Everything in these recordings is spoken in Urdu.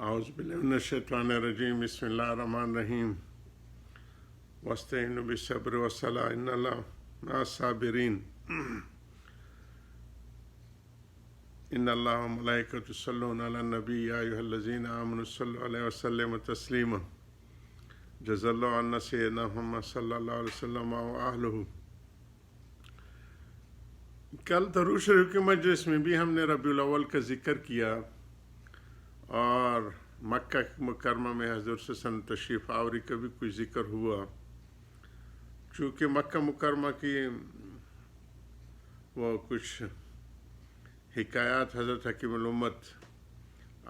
اعوذ باللہ من الشیطان الرجیم بسم اللہ الرحمن الرحیم واستعینوا بالصبر والصلاۃ ان اللہ مع الصابرین ان اللہ وملائکتہ یصلون علی النبی یا ایھا الذین آمنوا صلوا علیہ وسلموا تسلیما جزا اللہ عنا سیدنا محمد صلی اللہ علیہ وسلم وآلہ۔ کل درود شریف کے مجلس میں بھی ہم نے ربیع الاول کا ذکر کیا اور مکہ مکرمہ میں حضور صلی اللہ علیہ وسلم تشریف آوری کا بھی کچھ ذکر ہوا۔ چونکہ مکہ مکرمہ کی وہ کچھ حکایات حضرت حکیم الامت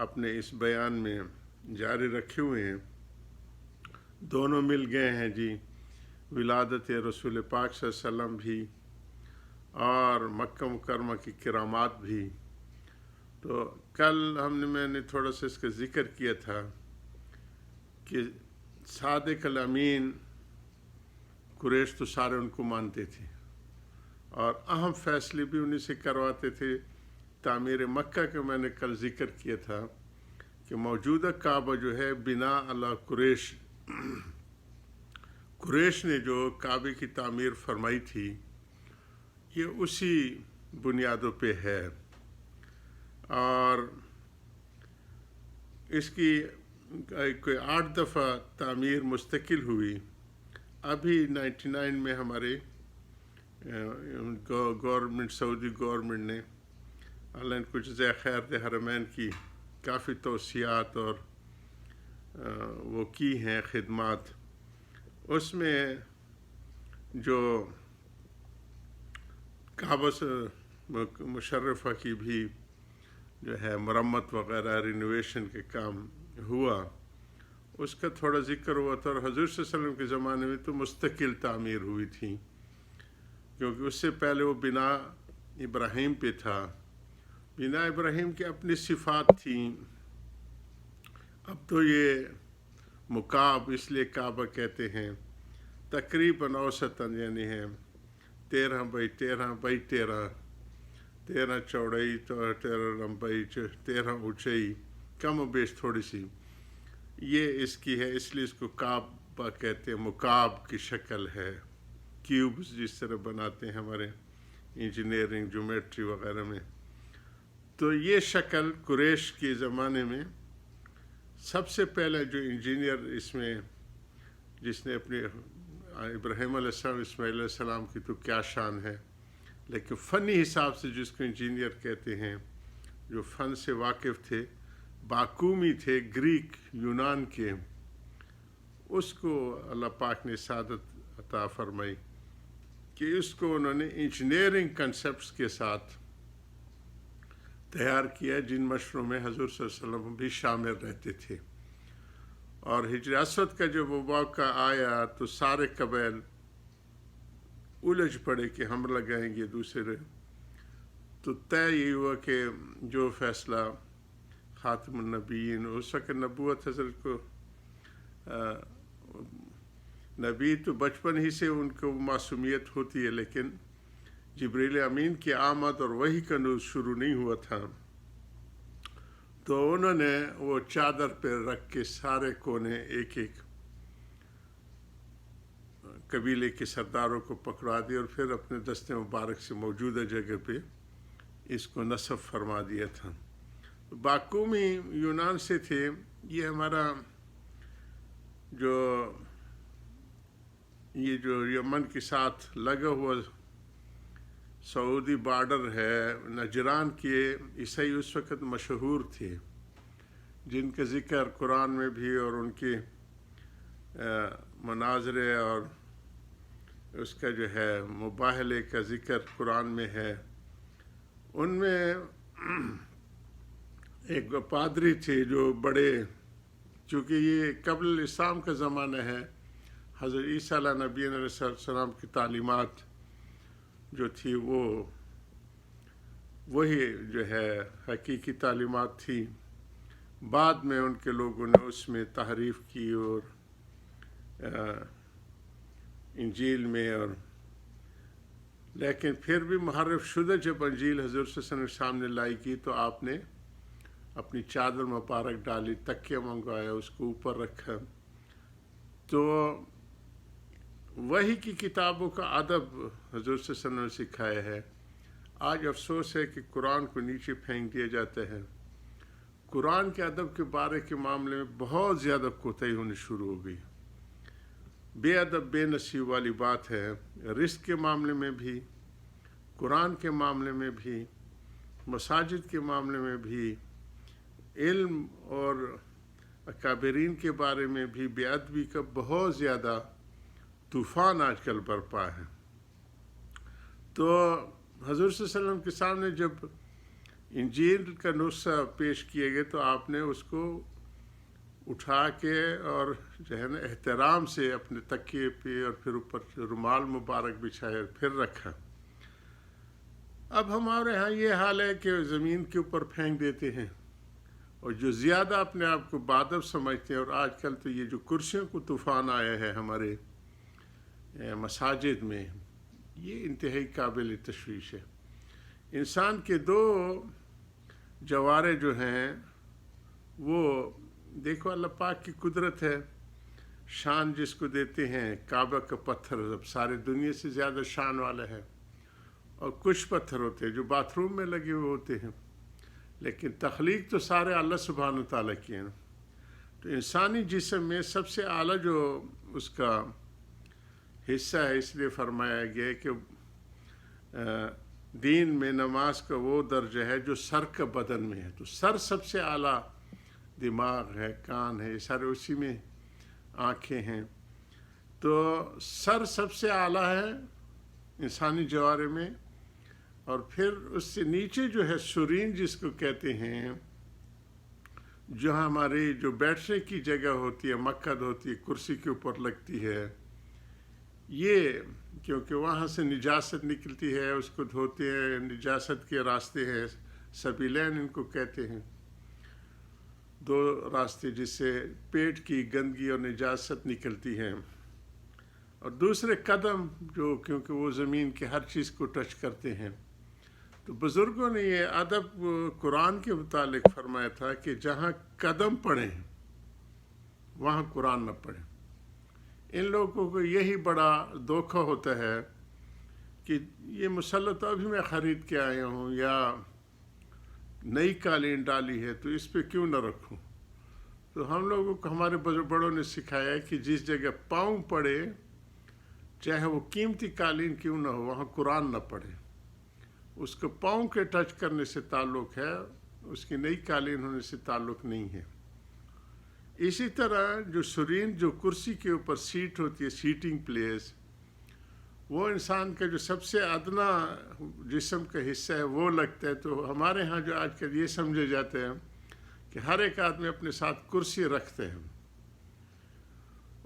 اپنے اس بیان میں جاری رکھے ہوئے ہیں، دونوں مل گئے ہیں جی، ولادت رسول پاک صلی اللہ علیہ وسلم بھی اور مکہ مکرمہ کی کرامات بھی۔ تو کل میں نے تھوڑا سا اس کا ذکر کیا تھا کہ صادق الامین قریش تو سارے ان کو مانتے تھے اور اہم فیصلے بھی انہیں سے کرواتے تھے۔ تعمیر مکہ کا میں نے کل ذکر کیا تھا کہ موجودہ کعبہ جو ہے بنا علی قریش نے جو کعبے کی تعمیر فرمائی تھی یہ اسی بنیادوں پہ ہے، اور اس کی کوئی 8 دفعہ تعمیر مستقل ہوئی۔ ابھی 99 میں ہمارے گورنمنٹ سعودی گورنمنٹ نے اللہ ان کو جزائے خیر دے حرمین کی کافی توسیعات اور وہ کی ہیں خدمات۔ اس میں جو کعبہ مشرفہ کی بھی جو ہے مرمت وغیرہ رینوویشن کے کام ہوا، اس کا تھوڑا ذکر ہوا تھا۔ اور حضور صلی اللہ علیہ وسلم کے زمانے میں تو مستقل تعمیر ہوئی تھی، کیونکہ اس سے پہلے وہ بنا ابراہیم پہ تھا۔ بنا ابراہیم کی اپنی صفات تھیں۔ اب تو یہ مکعب اس لیے کعبہ کہتے ہیں، تقریباً اوسطاً یعنی ہے 13 بائی 13 بائی 13 چوڑائی 13 لمبائی 13 اونچائی، کم و بیش تھوڑی سی یہ اس کی ہے، اس لیے اس کو کعبہ کہتے ہیں۔ مکعب کی شکل ہے، کیوبز جس طرح بناتے ہیں ہمارے انجینئرنگ جیومیٹری وغیرہ میں۔ تو یہ شکل قریش کے زمانے میں سب سے پہلے جو انجینئر اس میں جس نے اپنے ابراہیم علیہ السلام اسماعیل علیہ السلام کی تو کیا شان ہے، لیکن فنی حساب سے جس کو انجینئر کہتے ہیں، جو فن سے واقف تھے، باقومی تھے گریک یونان کے، اس کو اللہ پاک نے سعادت عطا فرمائی کہ اس کو انہوں نے انجینئرنگ کنسپٹس کے ساتھ تیار کیا، جن مشروں میں حضور صلی اللہ علیہ وسلم بھی شامل رہتے تھے۔ اور ہجر اسود کا جب وہ موقع آیا تو سارے قبائل الجھ پڑے کہ ہم لگائیں گے دوسرے، تو طے یہ ہوا کہ جو فیصلہ خاتم النبیین، اس وقت نبوت حضرت کو نبی تو بچپن ہی سے ان کو معصومیت ہوتی ہے، لیکن جبریل امین کی آمد اور وحی کا نزول شروع نہیں ہوا تھا، تو انہوں نے وہ چادر پہ رکھ کے سارے کونے ایک ایک قبیلے کے سرداروں کو پکڑا دیا اور پھر اپنے دستے مبارک سے موجودہ جگہ پہ اس کو نصب فرما دیا تھا۔ باقومی یونان سے تھے۔ یہ ہمارا یہ جو یمن کے ساتھ لگا ہوا سعودی بارڈر ہے، نجران کے عیسائی اس وقت مشہور تھے، جن کا ذکر قرآن میں بھی اور ان کے مناظرے اور اس کا جو ہے مباہلے کا ذکر قرآن میں ہے۔ ان میں ایک پادری تھے جو بڑے، چونکہ یہ قبل الاسلام کا زمانہ ہے، حضرت عیسیٰ علیہ نبی علیہ السلام کی تعلیمات جو تھی وہی جو ہے حقیقی تعلیمات تھی۔ بعد میں ان کے لوگوں نے اس میں تحریف کی اور انجیل میں، اور لیکن پھر بھی محرف شدہ جب انجیل حضور صلی اللہ علیہ وسلم سامنے لائی کی تو آپ نے اپنی چادر مبارک ڈالی، تکیہ منگوایا، اس کو اوپر رکھا. تو وحی کی کتابوں کا ادب حضور صلی اللہ علیہ وسلم نے سکھایا ہے. آج افسوس ہے کہ قرآن کو نیچے پھینک دیا جاتا ہے. قرآن کے ادب کے بارے کے معاملے میں بہت زیادہ کوتاہی ہونی شروع ہو گئی. بے ادب بے نصیب والی بات ہے. رزق کے معاملے میں بھی، قرآن کے معاملے میں بھی، مساجد کے معاملے میں بھی، علم اور اکابرین کے بارے میں بھی بے ادبی کا بہت زیادہ طوفان آج کل برپا ہے. تو حضور صلی اللہ علیہ وسلم کے سامنے جب انجیل کا نسخہ پیش کیے گئے تو آپ نے اس کو اٹھا کے اور جو ہے نا احترام سے اپنے تکیے پہ اور پھر اوپر رومال مبارک بچھائے اور پھر رکھا. اب ہمارے ہاں یہ حال ہے کہ زمین کے اوپر پھینک دیتے ہیں، اور جو زیادہ اپنے آپ کو بادب سمجھتے ہیں. اور آج کل تو یہ جو کرسیوں کو طوفان آیا ہے ہمارے مساجد میں، یہ انتہائی قابل تشویش ہے. انسان کے دو جوارے جو ہیں وہ دیکھو اللہ پاک کی قدرت ہے. شان جس کو دیتے ہیں، کعبہ کا پتھر اب سارے دنیا سے زیادہ شان والا ہے، اور کچھ پتھر ہوتے ہیں جو باتھ روم میں لگے ہوئے ہوتے ہیں، لیکن تخلیق تو سارے اللہ سبحانہ و تعالیٰ کی ہیں. تو انسانی جسم میں سب سے اعلیٰ جو اس کا حصہ ہے، اس لیے فرمایا گیا ہے کہ دین میں نماز کا وہ درجہ ہے جو سر کا بدن میں ہے. تو سر سب سے اعلیٰ، دماغ ہے، کان ہے، یہ سارے اسی میں، آنکھیں ہیں. تو سر سب سے اعلیٰ ہے انسانی جوارے میں، اور پھر اس سے نیچے جو ہے سرین جس کو کہتے ہیں، جو ہماری جو بیٹھنے کی جگہ ہوتی ہے، مقعد ہوتی ہے، کرسی کے اوپر لگتی ہے، یہ کیونکہ وہاں سے نجاست نکلتی ہے، اس کو دھوتے ہیں. نجاست کے راستے ہیں، سبیلین ان کو کہتے ہیں، دو راستے جس سے پیٹ کی گندگی اور نجاست نکلتی ہے. اور دوسرے قدم جو کیونکہ وہ زمین کے ہر چیز کو ٹچ کرتے ہیں. تو بزرگوں نے یہ ادب قرآن کے متعلق فرمایا تھا کہ جہاں قدم پڑیں وہاں قرآن نہ پڑھیں. ان لوگوں کو یہی بڑا دھوکہ ہوتا ہے کہ یہ مسلح تو ابھی میں خرید کے آیا ہوں، یا نئی قالین ڈالی ہے تو اس پہ کیوں نہ رکھوں. تو ہم لوگوں کو ہمارے بڑوں نے سکھایا ہے کہ جس جگہ پاؤں پڑے، چاہے وہ قیمتی قالین کیوں نہ ہو، وہاں قرآن نہ پڑھے. اس کو پاؤں کے ٹچ کرنے سے تعلق ہے، اس کی نئی قالین ہونے سے تعلق نہیں ہے. اسی طرح جو سرین جو کرسی کے اوپر سیٹ ہوتی ہے، سیٹنگ پلیس، وہ انسان کا جو سب سے ادنا جسم کا حصہ ہے وہ لگتا ہے. تو ہمارے ہاں جو آج کل یہ سمجھے جاتے ہیں کہ ہر ایک آدمی اپنے ساتھ کرسی رکھتے ہیں.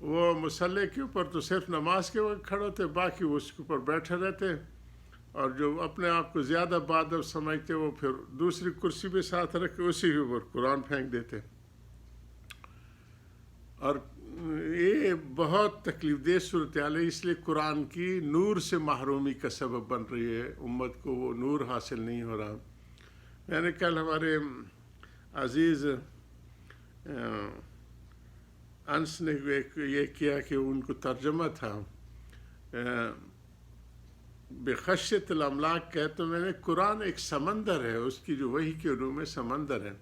وہ مصلی کے اوپر تو صرف نماز کے وقت کھڑے ہوتے، باقی وہ اس کے اوپر بیٹھے رہتے. اور جو اپنے آپ کو زیادہ بادب سمجھتے وہ پھر دوسری کرسی پہ ساتھ رکھ کے اسی کے اوپر قرآن پھینک دیتے. اور یہ بہت تکلیف دہ صورتحال ہے. اس لیے قرآن کی نور سے محرومی کا سبب بن رہی ہے، امت کو وہ نور حاصل نہیں ہو رہا. میں نے کل ہمارے عزیز انس نے یہ کیا کہ ان کو ترجمہ تھا بخشیت الاملاک کا، تو میں نے قرآن ایک سمندر ہے، اس کی جو وحی کے علوم میں سمندر ہے.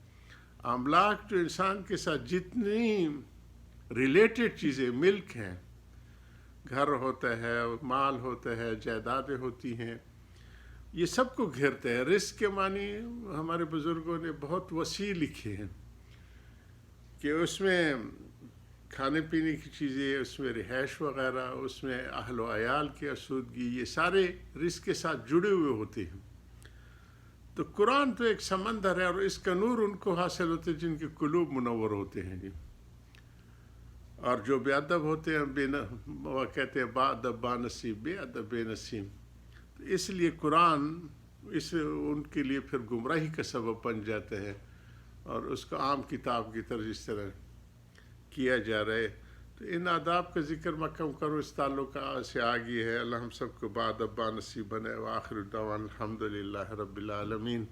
املاک جو انسان کے ساتھ جتنی ریلیٹڈ چیزیں، ملک ہیں، گھر ہوتا ہے، مال ہوتا ہے، جائیدادیں ہوتی ہیں، یہ سب کو گھیرتے ہیں. رزق کے معنی ہمارے بزرگوں نے بہت وسیع لکھے ہیں کہ اس میں کھانے پینے کی چیزیں، اس میں رہائش وغیرہ، اس میں اہل و عیال کی آسودگی، یہ سارے رزق کے ساتھ جڑے ہوئے ہوتے ہیں. تو قرآن تو ایک سمندر ہے، اور اس کا نور ان کو حاصل ہوتے ہیں جن کے قلوب منور ہوتے ہیں. اور جو بے ادب ہوتے ہیں، وہ کہتے ہیں با ادب با نصیب، بے ادب بے نصیب. تو اس لیے قرآن ان کے لیے پھر گمراہی کا سبب بن جاتا ہے، اور اس کو عام کتاب کی طرح اس طرح کیا جا رہا ہے. تو ان آداب کا ذکر مکم کرو، اس تعلق سے آگے ہے. اللہ ہم سب کو با ادب با نصیب بنائے. وآخر دعوانا الحمدللہ رب العالمین.